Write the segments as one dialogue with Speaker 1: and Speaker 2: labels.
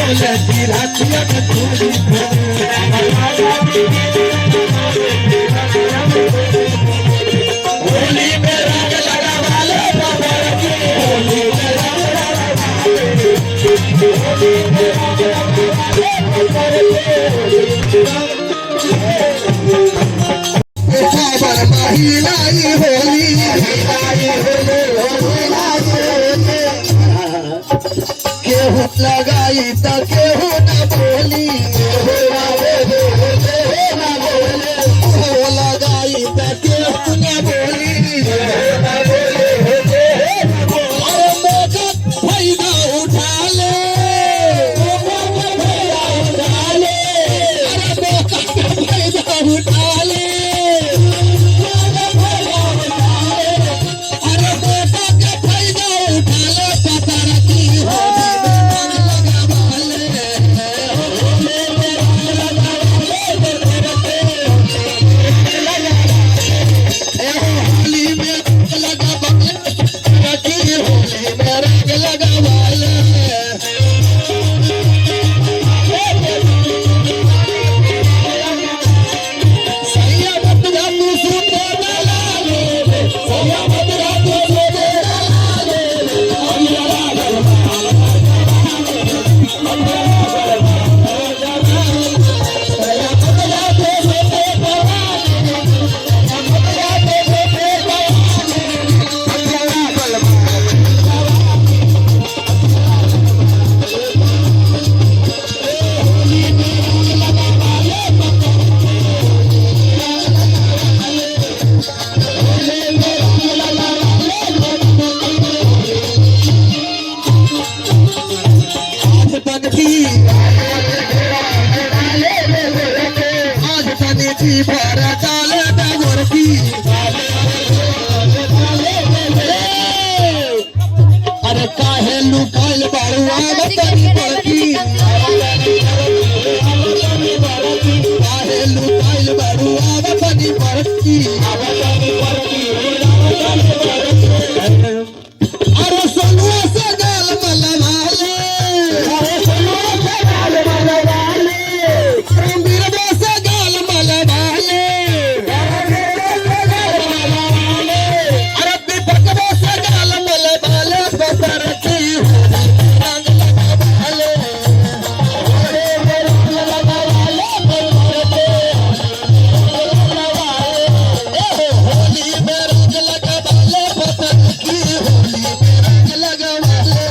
Speaker 1: बोलती रातिया में थोड़ी होली में रंग लगा वाले बाबर की होली में रंग लगा वाले होली में रंग लगा वाले बाबर महिलाई होली केहू लगाई तो केहू न बोली लगाई तो केहू न बोली फायदा उठा ले फायदा उठा ले भरा डाले गोरकी अरे काहे लुकाइल बारुआ बतनी बड़की काहे लुकाइल बारुआ बतनी बड़की अरे सोनुआ से गाल मलवाले अरे सोनुआ से गाल मलवाले बीरबा से गाल मलवाले अरे दीपकबा से गाल मलवाले बतर की रंग लगावाले रंग लगावाले होली में रंग लगावाले बतर की होली में रंग लगावाले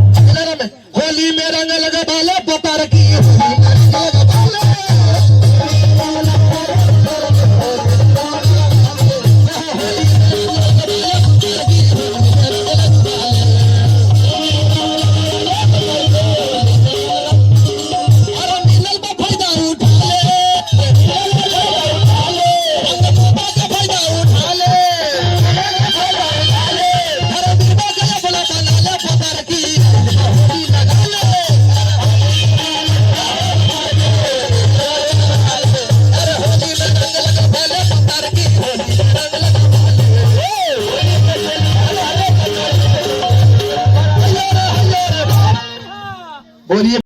Speaker 1: होली में रंग लगा बाले बतर की होली में रंग लगा बाले अरे मिलल बा फायदा उठा ले रंग बाबा का फायदा उठा ले अरे बीरबा गला बोला बना ले बतर की होली लगा ले अरे होली में रंग लगा बाले बतर की होली में रंग लगा बाले बोलिए।